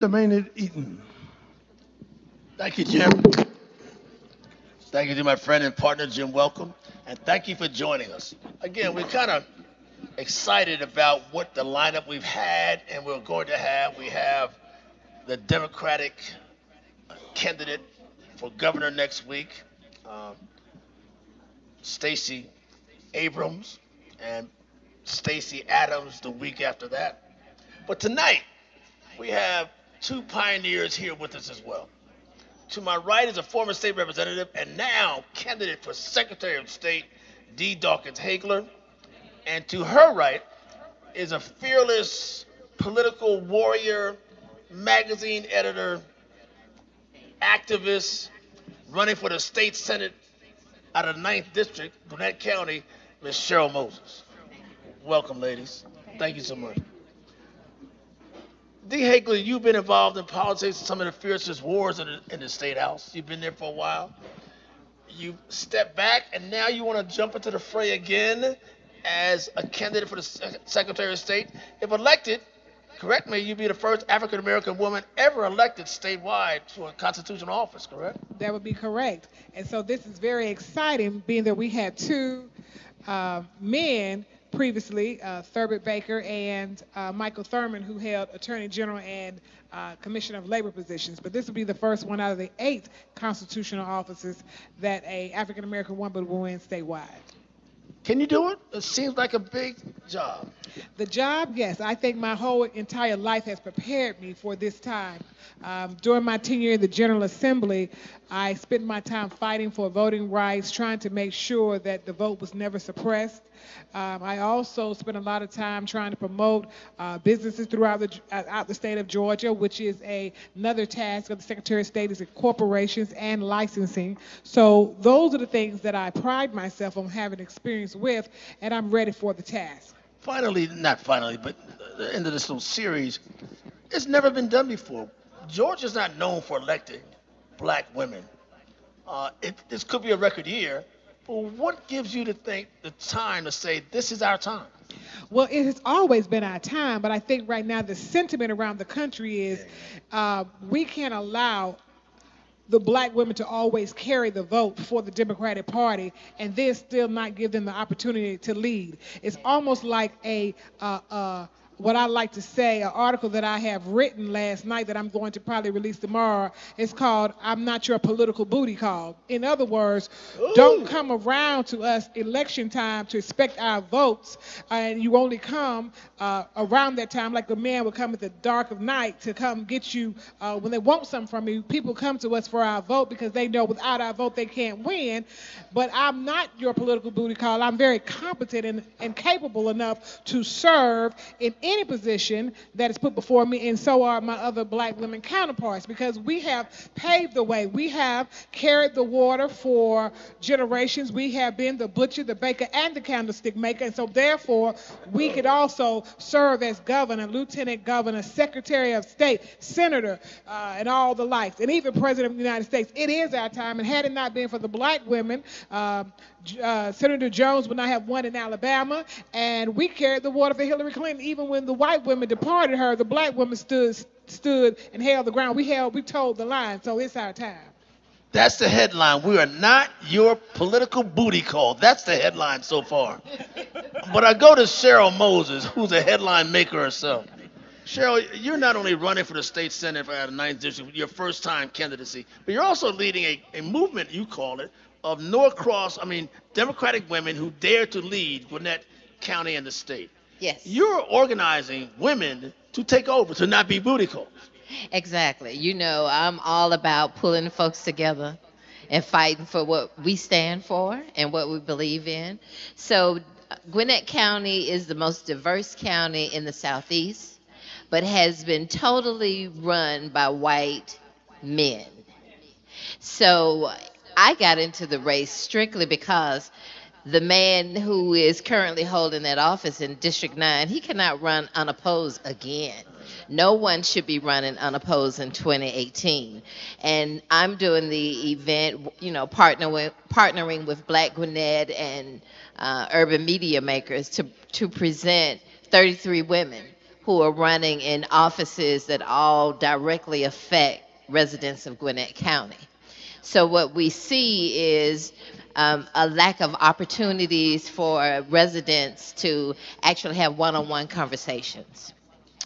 Maynard Eaton. Thank you, Jim. Thank you to my friend and partner, Jim. Welcome. And thank you for joining us. Again, we're kind of excited about what the lineup we've had and we're going to have. We have the Democratic candidate for governor next week, um, Stacey Abrams, and Stacey Adams the week after that. But tonight, we have two pioneers here with us as well. To my right is a former state representative and now candidate for Secretary of State, D. Dawkins Hagler. And to her right is a fearless political warrior, magazine editor, activist, running for the state senate out of Ninth District, Gwinnett County, Miss Cheryl Moses. Welcome, ladies. Thank you so much. D. Hagler, you've been involved in politics and some of the fiercest wars in the state house. You've been there for a while. You stepped back, and now you want to jump into the fray again as a candidate for the Secretary of State. If elected, correct me, you'd be the first African American woman ever elected statewide to a constitutional office, correct? That would be correct. And so this is very exciting, being that we had two men previously, Thurbert Baker and Michael Thurman, who held Attorney General and Commissioner of Labor positions. But this will be the first one out of the 8 constitutional offices that a African American woman will win statewide. Can you do it? It seems like a big job. The job, yes. I think my whole entire life has prepared me for this time. During my tenure in the General Assembly, I spent my time fighting for voting rights, trying to make sure that the vote was never suppressed. I also spent a lot of time trying to promote businesses throughout the state of Georgia, which is another task of the Secretary of State, is corporations and licensing. So those are the things that I pride myself on having experience with, and I'm ready for the task. Finally, not finally, but the end of this little series, it's never been done before. Georgia's not known for electing black women. This could be a record year, but what gives you the time to say this is our time? Well, it has always been our time, but I think right now the sentiment around the country is we can't allow the black women to always carry the vote for the Democratic Party and then still not give them the opportunity to lead. It's almost like what I like to say, an article that I have written last night that I'm going to probably release tomorrow. It's called "I'm Not Your Political Booty Call." In other words, don't come around to us election time to expect our votes, and you only come around that time like the man would come at the dark of night to come get you when they want something from you. People come to us for our vote because they know without our vote they can't win. But I'm not your political booty call. I'm very competent and capable enough to serve in any position that is put before me, and so are my other black women counterparts, because we have paved the way. We have carried the water for generations. We have been the butcher, the baker, and the candlestick maker, and so therefore we could also serve as governor, lieutenant governor, secretary of state, senator, and all the likes, and even president of the United States. It is our time, and had it not been for the black women, Senator Jones would not have won in Alabama, and we carried the water for Hillary Clinton. Even when the white women departed her, the black women stood and held the ground. We told the line, so it's our time. That's the headline. We are not your political booty call. That's the headline so far. But I go to Cheryl Moses, who's a headline maker herself. Cheryl, you're not only running for the state senate out of 9th District, your first time candidacy, but you're also leading a movement, you call it, of Democratic women who dare to lead Gwinnett County and the state. Yes. You're organizing women to take over, to not be booty calls. Exactly. You know, I'm all about pulling folks together and fighting for what we stand for and what we believe in. So Gwinnett County is the most diverse county in the Southeast, but has been totally run by white men. So I got into the race strictly because the man who is currently holding that office in District 9, he cannot run unopposed again. No one should be running unopposed in 2018. And I'm doing the event, partnering with Black Gwinnett and urban media makers to present 33 women who are running in offices that all directly affect residents of Gwinnett County. So what we see is a lack of opportunities for residents to actually have one-on-one conversations.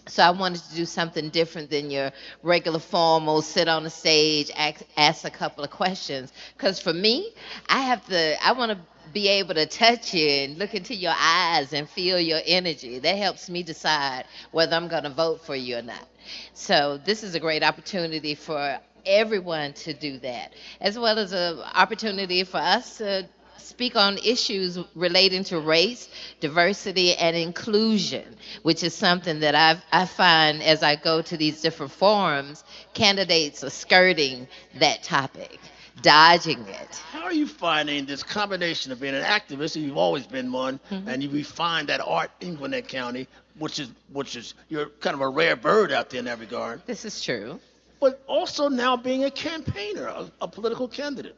So I wanted to do something different than your regular formal sit on the stage, ask a couple of questions. Because for me, I want to be able to touch you and look into your eyes and feel your energy. That helps me decide whether I'm going to vote for you or not. So this is a great opportunity for everyone to do that, as well as an opportunity for us to speak on issues relating to race, diversity, and inclusion, which is something that I find as I go to these different forums, candidates are skirting that topic, dodging it. How are you finding this combination of being an activist, and you've always been one, Mhm. and you refine that art in Gwinnett County, which is you're kind of a rare bird out there in that regard, This is true. but also now being a campaigner, a political candidate.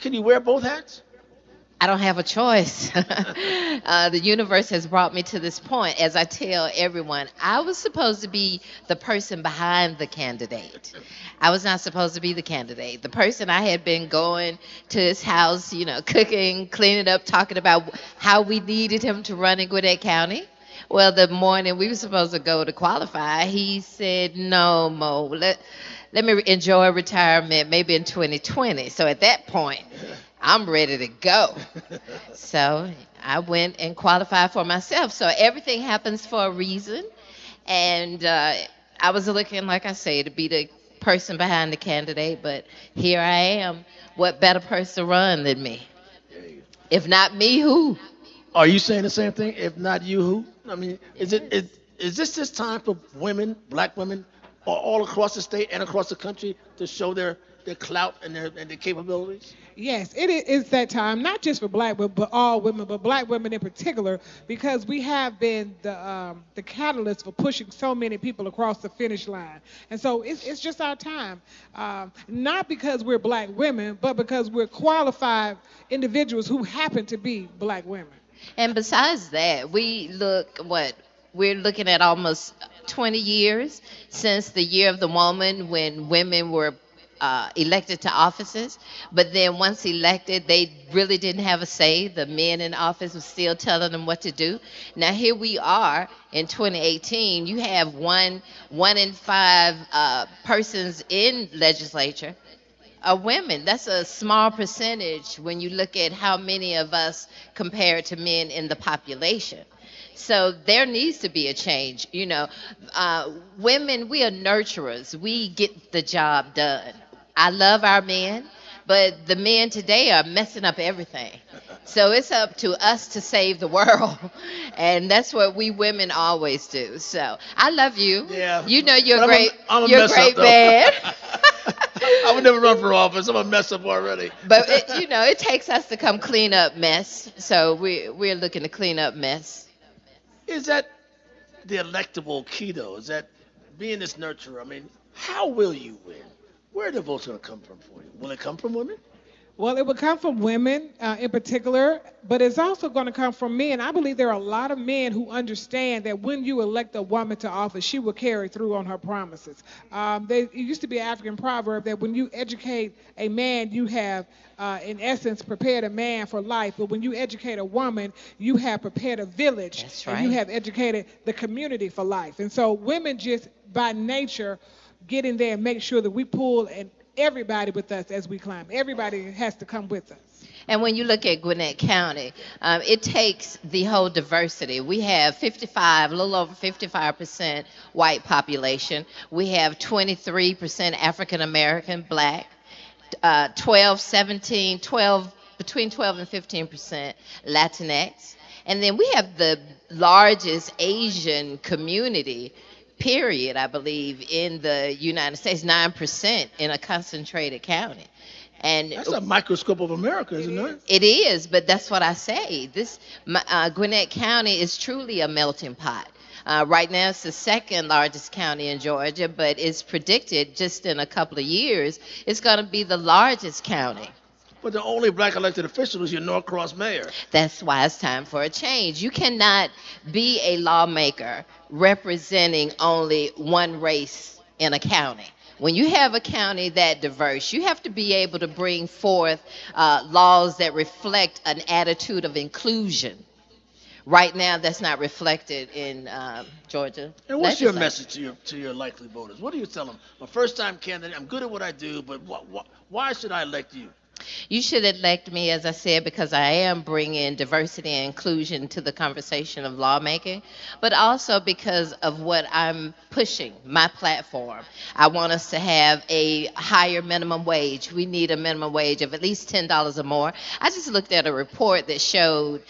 Can you wear both hats? I don't have a choice. The universe has brought me to this point. As I tell everyone, I was supposed to be the person behind the candidate. I was not supposed to be the candidate. The person I had been going to his house, cooking, cleaning up, talking about how we needed him to run in Gwinnett County. Well, the morning we were supposed to go to qualify, he said, "No, Mo, let me enjoy retirement maybe in 2020." So at that point, I'm ready to go. So I went and qualified for myself. So everything happens for a reason. And I was looking, like I say, to be the person behind the candidate, but here I am. What better person to run than me? If not me, who? Are you saying the same thing? If not you, who? I mean, is this time for women, black women, all across the state and across the country to show their clout and their capabilities? Yes, is that time, not just for black women, but all women, but black women in particular, because we have been the catalyst for pushing so many people across the finish line. And so it's just our time, not because we're black women, but because we're qualified individuals who happen to be black women. And besides that, we're looking at almost 20 years since the year of the woman when women were elected to offices. But then once elected, they really didn't have a say. The men in office were still telling them what to do. Now here we are in 2018. You have one in five persons in legislature are women. That's a small percentage when you look at how many of us compared to men in the population. So there needs to be a change. Women, we are nurturers. We get the job done. I love our men, but the men today are messing up everything. So it's up to us to save the world. And that's what we women always do. So I love you. Yeah. You know you're But great. I'm a You're a mess up great though. man. I would never run for office. I'm a mess up already. But it takes us to come clean up mess. So we're looking to clean up mess. Is that the electable key though? Is that being this nurturer? I mean, how will you win? Where are the votes going to come from for you? Will it come from women? Well, it would come from women in particular, but it's also going to come from men. I believe there are a lot of men who understand that when you elect a woman to office, she will carry through on her promises. It used to be an African proverb that when you educate a man, you have, in essence, prepared a man for life. But when you educate a woman, you have prepared a village. That's And you right. have educated the community for life. And so women just by nature get in there and make sure that we pull and everybody with us as we climb. Everybody has to come with us. And when you look at Gwinnett County, it takes the whole diversity. We have a little over 55% white population. We have 23% African American, black, 12, 17, 12, between 12 and 15% Latinx. And then we have the largest Asian community, period, I believe, in the United States, 9% in a concentrated county. And That's a microscope of America, isn't it? it is, but that's what I say. Gwinnett County is truly a melting pot. Right now, it's the second largest county in Georgia, but it's predicted just in a couple of years, it's going to be the largest county. But the only black elected official is your Norcross mayor. That's why it's time for a change. You cannot be a lawmaker representing only one race in a county. When you have a county that diverse, you have to be able to bring forth laws that reflect an attitude of inclusion. Right now, that's not reflected in Georgia And what's your legislature. message to your likely voters? What do you tell them? I'm a first time candidate. I'm good at what I do, but why should I elect you? You should elect me, as I said, because I am bringing diversity and inclusion to the conversation of lawmaking, but also because of what I'm pushing, my platform. I want us to have a higher minimum wage. We need a minimum wage of at least $10 or more. I just looked at a report that showed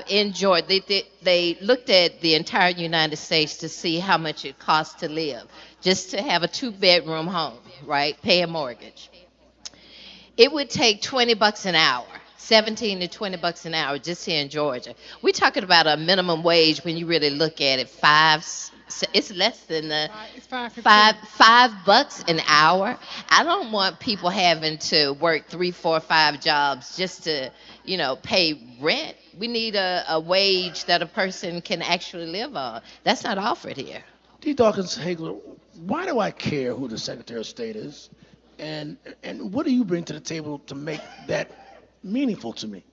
in Georgia, they looked at the entire United States to see how much it costs to live, just to have a two-bedroom home, right? Pay a mortgage. It would take 20 bucks an hour, 17 to 20 bucks an hour just here in Georgia. We're talking about a minimum wage when you really look at it, it's less than the It's 5.15. $5 an hour. I don't want people having to work three, four, five jobs just to, pay rent. We need a wage that a person can actually live on. That's not offered here. D. Dawkins Hagler, why do I care who the Secretary of State is? And what do you bring to the table to make that meaningful to me?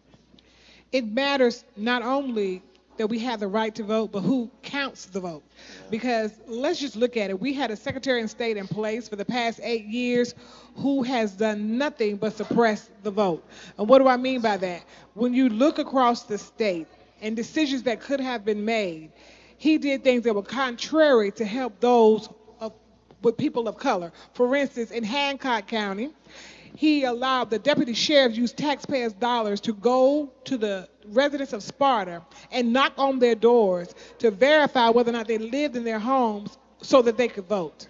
It matters not only that we have the right to vote, but who counts the vote. Because let's just look at it. We had a Secretary of State in place for the past 8 years who has done nothing but suppress the vote. And what do I mean by that? When you look across the state and decisions that could have been made, he did things that were contrary to help those with people of color. For instance, in Hancock County, he allowed the deputy sheriff use taxpayers' dollars to go to the residents of Sparta and knock on their doors to verify whether or not they lived in their homes so that they could vote.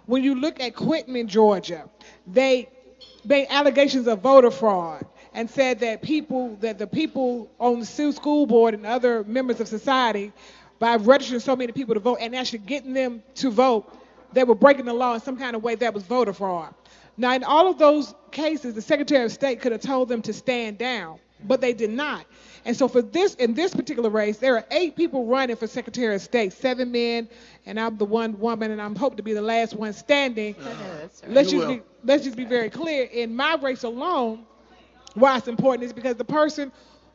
When you look at Quitman, Georgia, they made allegations of voter fraud and said that the people on the Sioux School Board and other members of society, by registering so many people to vote and actually getting them to vote, they were breaking the law in some kind of way that was voter fraud. Now, in all of those cases, the Secretary of State could have told them to stand down, but they did not. And so in this particular race, there are 8 people running for Secretary of State, 7 men, and I'm the one woman, and I'm hoping to be the last one standing. That's right. Let's just be very clear. In my race alone, why it's important is because the person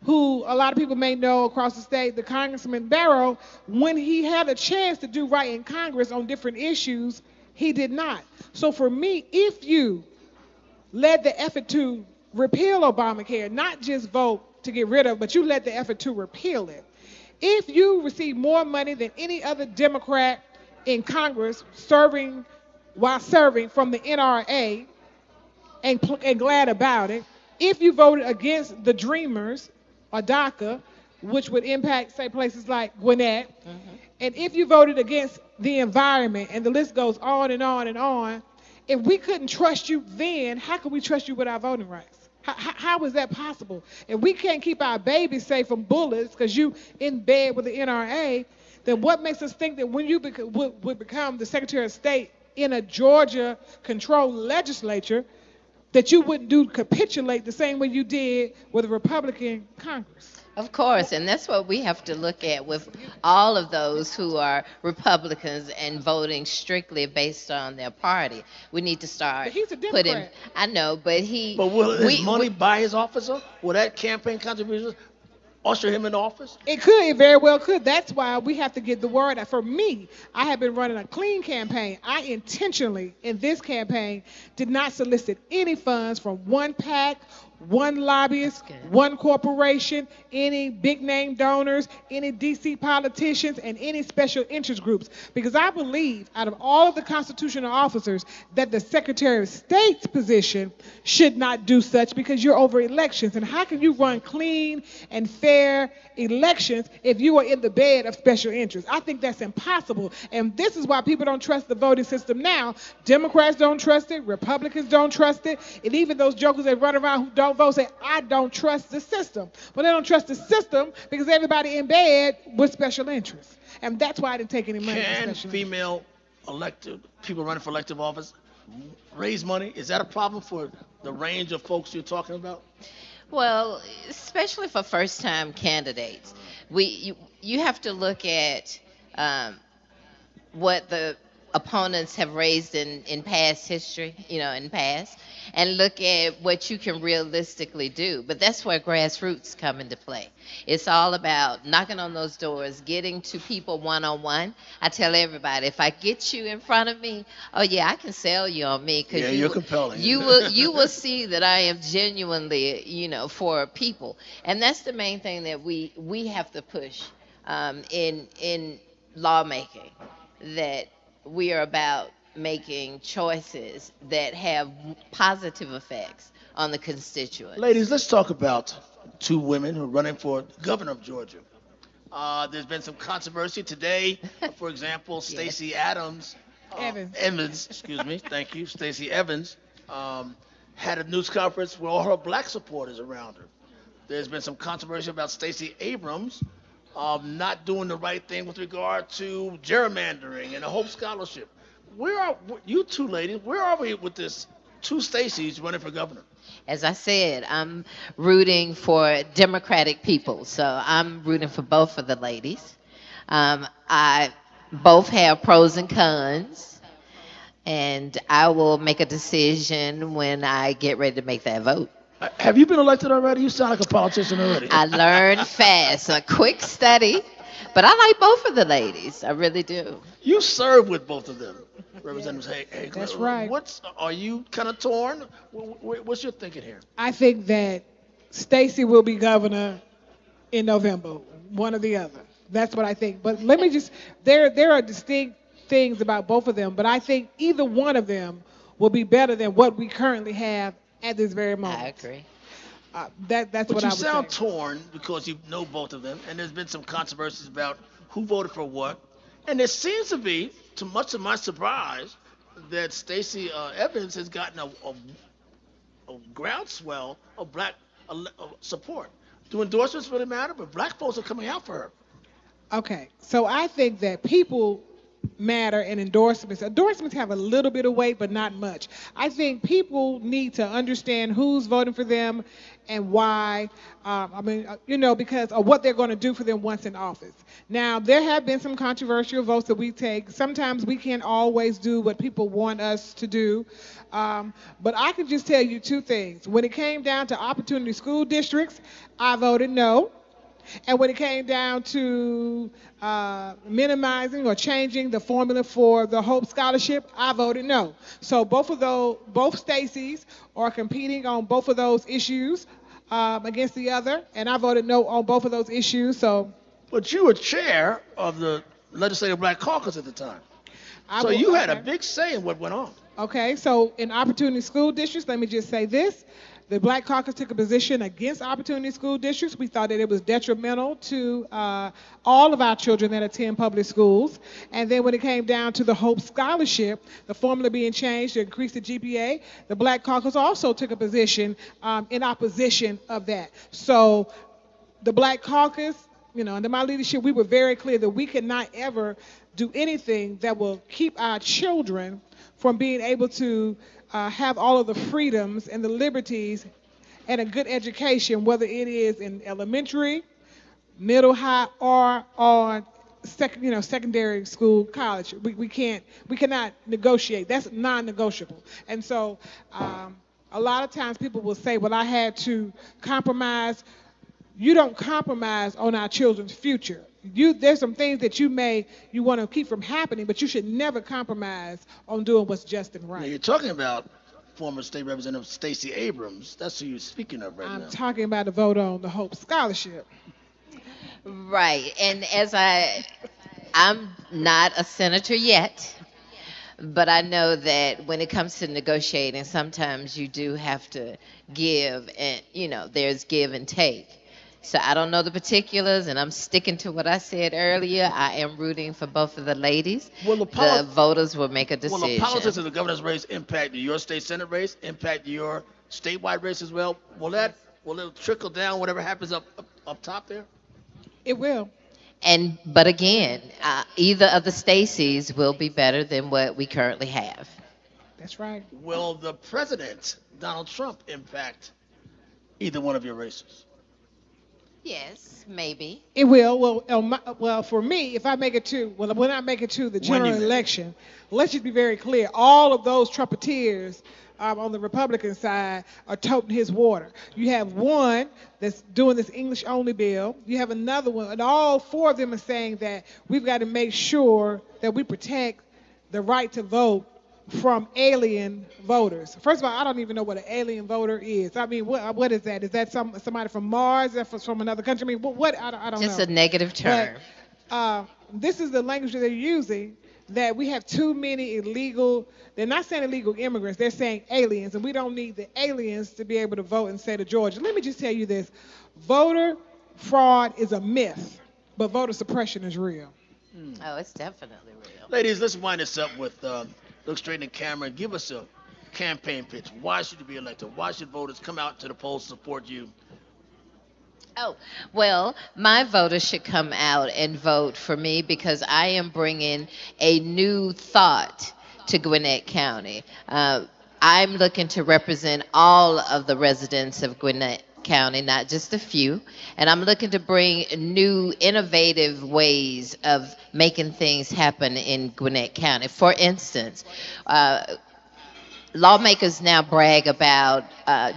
who a lot of people may know across the state, the Congressman Barrow, when he had a chance to do right in Congress on different issues, he did not. So for me, if you led the effort to repeal Obamacare, not just vote to get rid of, but you led the effort to repeal it, if you receive more money than any other Democrat in Congress while serving from the NRA and glad about it, if you voted against the Dreamers or DACA, which would impact, say, places like Gwinnett, and if you voted against the environment, and the list goes on and on and on, if we couldn't trust you then, how can we trust you with our voting rights? How is that possible? If we can't keep our babies safe from bullets because you in bed with the NRA, then what makes us think that when you would become the Secretary of State in a Georgia-controlled legislature, that you wouldn't capitulate the same way you did with a Republican Congress? Of course, and that's what we have to look at with all of those who are Republicans and voting strictly based on their party. We need to start But he's a putting. Democrat. I know, but But will his money we buy his office up? Will that campaign contribution usher him in office? It very well could. That's why we have to get the word out. For me, I have been running a clean campaign. I intentionally, in this campaign, did not solicit any funds from one PAC, one lobbyist, That's good. one corporation, any big name donors, any DC politicians, and any special interest groups. Because I believe, out of all of the constitutional officers, that the Secretary of State's position should not do such because you're over elections. And how can you run clean and fair elections if you are in the bed of special interests? I think that's impossible. And this is why people don't trust the voting system now. Democrats don't trust it. Republicans don't trust it. And even those jokers that run around who don't vote say, I don't trust the system. But they don't trust the system because everybody in bed with special interests. And that's why I didn't take any money from Can special interests. female elected people running for elective office raise money? Is that a problem for the range of folks you're talking about? Well, especially for first-time candidates, you have to look at um, what the opponents have raised in past history, in past, and look at what you can realistically do. But that's where grassroots come into play. It's all about knocking on those doors, getting to people one on one. I tell everybody, if I get you in front of me, oh yeah, I can sell you on me Yeah, because you're compelling. you will see that I am genuinely, for people, and that's the main thing that we have to push in lawmaking, that we are about making choices that have positive effects on the Ladies, constituents. let's talk about two women who are running for governor of Georgia. There's been some controversy today. For example, Yes. Stacey Adams, Evans. Evans, excuse me, thank you, Stacey Evans, um, had a news conference with all her black supporters around her. There's been some controversy about Stacey Abrams not doing the right thing with regard to gerrymandering and the Hope Scholarship. Where are you two ladies? Where are we with this two Stacey's running for governor? As I said, I'm rooting for Democratic people, so I'm rooting for both of the ladies. I both have pros and cons, and I will make a decision when I get ready to make that vote. Have you been elected already? You sound like a politician already. I learned fast, a quick study, but I like both of the ladies. I really do. You served with both of them, Representatives Yes, Hagler. that's right. What's are you kind of torn? What's your thinking here? I think that Stacey will be governor in November, one or the other. That's what I think. But let me just there are distinct things about both of them, but I think either one of them will be better than what we currently have at this very I moment. agree. That's But what I you would sound say. torn because you know both of them, and there's been some controversies about who voted for what. And there seems to be, to much of my surprise, that Stacey Evans has gotten a groundswell of black support. Do endorsements really matter? But black folks are coming out for her. Okay, so I think that people matter and endorsements. Endorsements have a little bit of weight, but not much. I think people need to understand who's voting for them and why. Because of what they're going to do for them once in office. Now, there have been some controversial votes that we take. Sometimes we can't always do what people want us to do. But I can just tell you two things. When it came down to opportunity school districts, I voted no. And when it came down to minimizing or changing the formula for the Hope Scholarship, I voted no. So both Stacey's are competing on both of those issues against the other, and I voted no on both of those issues. So But you were chair of the Legislative Black Caucus at the time. I So will. you had a Okay. big say in what went on. Okay, so in opportunity school districts, let me just say this. The Black Caucus took a position against opportunity school districts. We thought that it was detrimental to all of our children that attend public schools. And then when it came down to the Hope Scholarship, the formula being changed to increase the GPA, the Black Caucus also took a position in opposition of that. So the Black Caucus, under my leadership, we were very clear that we could not ever do anything that will keep our children from being able to have all of the freedoms and the liberties and a good education, whether it is in elementary, middle, high, or secondary school, college. We cannot negotiate. That's non-negotiable. And so, a lot of times people will say, "Well, I had to compromise." You don't compromise on our children's future. There's some things that you want to keep from happening, but you should never compromise on doing what's just and Now, right. you're talking about former State Representative Stacey Abrams. That's who you're speaking of right I'm now. talking about the vote on the Hope Scholarship. Right. And I'm not a senator yet, but I know that when it comes to negotiating, sometimes you do have to give, and there's give and take. So I don't know the particulars, and I'm sticking to what I said earlier. I am rooting for both of the ladies. Will The voters will make a will the politics of decision. the governor's race impact your state senate race? Impact your statewide race as well? Will it trickle down whatever happens up top there? It will. But again, either of the Stacys will be better than what we currently have. That's right. Will the president, Donald Trump, impact either one of your races? Yes, maybe. It will. Well, well, for me, if I make it to, well, when I make it to the When you general make it. election, let's just be very clear. All of those trumpeteers on the Republican side are toting his water. You have one that's doing this English only bill. You have another one, and all four of them are saying that we've got to make sure that we protect the right to vote from alien voters. First of all, I don't even know what an alien voter is. I mean, what is that? Is that somebody from Mars? Is that from another country? I mean, what I don't Just know. a negative But term. this is the language that they're using. That we have too many illegal. They're not saying illegal immigrants. They're saying aliens, and we don't need the aliens to be able to vote in the state of Georgia. Let me just tell you this: voter fraud is a myth, but voter suppression is real. Oh, it's definitely real. Ladies, let's wind this up with look straight in the camera and give us a campaign pitch. Why should you be elected? Why should voters come out to the polls to support you? Oh, well, my voters should come out and vote for me because I am bringing a new thought to Gwinnett County. I'm looking to represent all of the residents of Gwinnett County, not just a few. And I'm looking to bring new, innovative ways of making things happen in Gwinnett County. For instance, lawmakers now brag about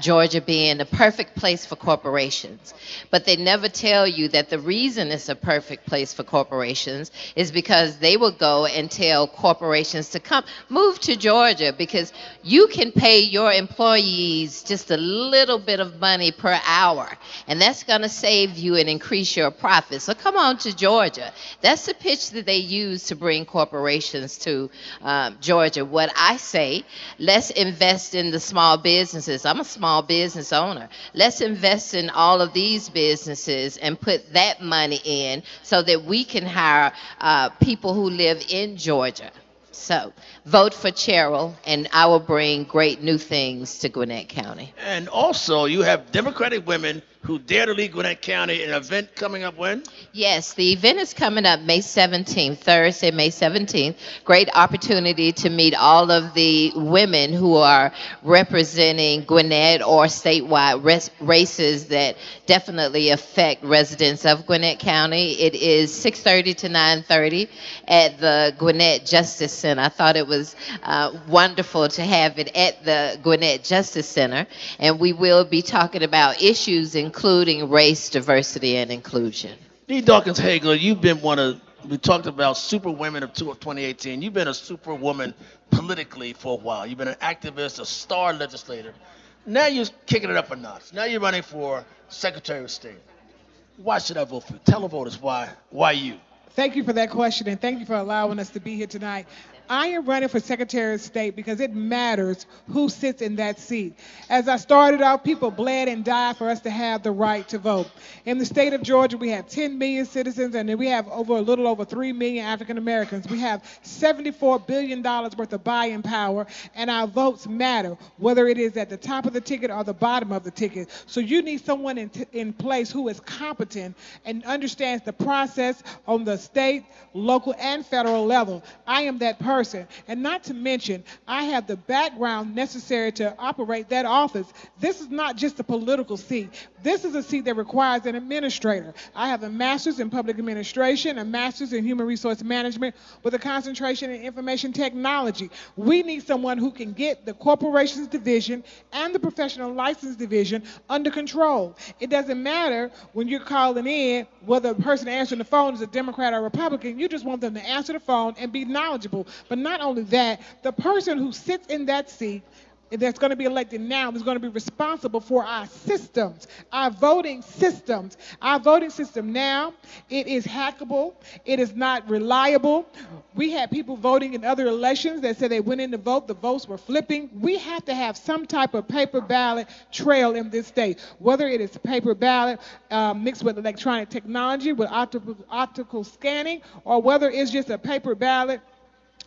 Georgia being a perfect place for corporations, but they never tell you that the reason it's a perfect place for corporations is because they will go and tell corporations to come move to Georgia because you can pay your employees just a little bit of money per hour, and that's going to save you and increase your profits. So come on to Georgia. That's the pitch that they use to bring corporations to Georgia. What I say, let's invest in the small businesses. I'm a small business owner. Let's invest in all of these businesses and put that money in so that we can hire people who live in Georgia. So vote for Cheryl, and I will bring great new things to Gwinnett County. And also, you have Democratic women who dare to lead Gwinnett County. An event coming up when? Yes, the event is coming up May 17th, Thursday, May 17th. Great opportunity to meet all of the women who are representing Gwinnett or statewide races that definitely affect residents of Gwinnett County. It is 6:30 to 9:30 at the Gwinnett Justice Center. I thought it was wonderful to have it at the Gwinnett Justice Center, and we will be talking about issues including race, diversity, and inclusion. Dee Dawkins Hagler, you've been one of, we talked about super women of 2018. You've been a superwoman politically for a while. You've been an activist, a star legislator. Now you're kicking it up a notch. Now you're running for Secretary of State. Why should I vote for you? Tell the voters why. Why you? Thank you for that question, and thank you for allowing us to be here tonight. I am running for Secretary of State because it matters who sits in that seat. As I started out, people bled and died for us to have the right to vote. In the state of Georgia, we have 10 million citizens, and then we have a little over 3 million African Americans. We have $74 billion worth of buying power, and our votes matter, whether it is at the top of the ticket or the bottom of the ticket. So you need someone in place who is competent and understands the process on the state, local, and federal level. I am that person. And not to mention, I have the background necessary to operate that office. This is not just a political seat. This is a seat that requires an administrator. I have a master's in public administration, a master's in human resource management with a concentration in information technology. We need someone who can get the corporations division and the professional license division under control. It doesn't matter when you're calling in whether the person answering the phone is a Democrat or Republican. You just want them to answer the phone and be knowledgeable. But not only that, the person who sits in that seat that's going to be elected now is going to be responsible for our systems, our voting systems. Our voting system now, it is hackable. It is not reliable. We had people voting in other elections that said they went in to vote, the votes were flipping. We have to have some type of paper ballot trail in this state, whether it is paper ballot mixed with electronic technology, with optical scanning, or whether it's just a paper ballot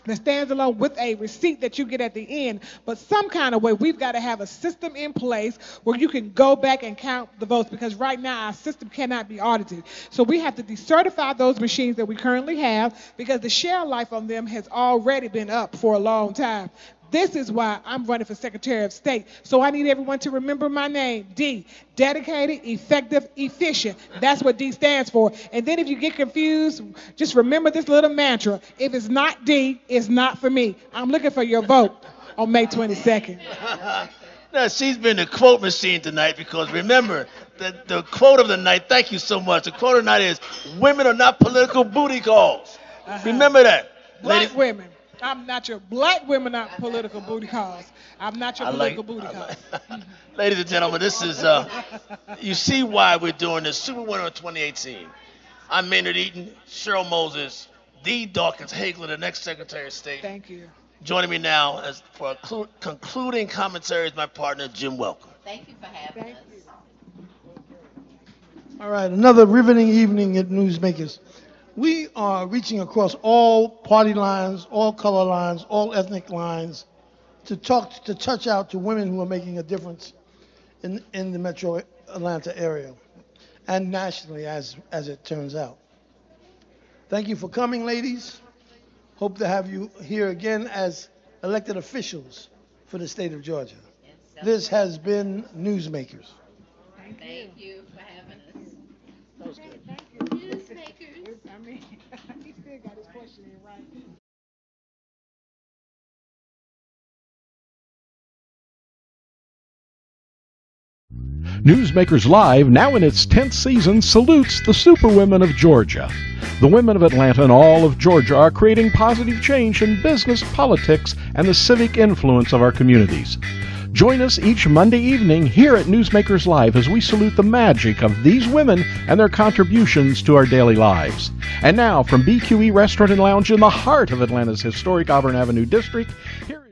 that stands alone with a receipt that you get at the end. But some kind of way, we've got to have a system in place where you can go back and count the votes, because right now our system cannot be audited. So we have to decertify those machines that we currently have, because the shelf life on them has already been up for a long time. This is why I'm running for Secretary of State. So I need everyone to remember my name, D. Dedicated, effective, efficient. That's what D stands for. And then if you get confused, just remember this little mantra. If it's not D, it's not for me. I'm looking for your vote on May 22nd. Now, she's been the quote machine tonight because remember, the quote of the night, thank you so much. The quote of the night is, women are not political booty calls. Remember that. Black Ladies, women. I'm not your black women, not political booty calls. I'm not your political booty calls. Ladies and gentlemen, this is, you see why we're doing this. Superwoman of 2018. I'm Maynard Eaton, Cheryl Moses, D. Dawkins Hagler, the next Secretary of State. Thank you. Joining me now for concluding commentary is my partner, Jim Welcome. Thank you for having us. All right, another riveting evening at Newsmakers. We are reaching across all party lines, all color lines, all ethnic lines to touch out to women who are making a difference in the metro Atlanta area and nationally as it turns out. Thank you for coming, ladies. Hope to have you here again as elected officials for the state of Georgia. This has been Newsmakers. Thank you for having us. That was good. Newsmakers. I mean, he still got his question in right. Newsmakers Live, now in its 10th season, salutes the superwomen of Georgia. The women of Atlanta and all of Georgia are creating positive change in business, politics, and the civic influence of our communities. Join us each Monday evening here at Newsmakers Live as we salute the magic of these women and their contributions to our daily lives. And now, from BQE Restaurant and Lounge in the heart of Atlanta's historic Auburn Avenue district, here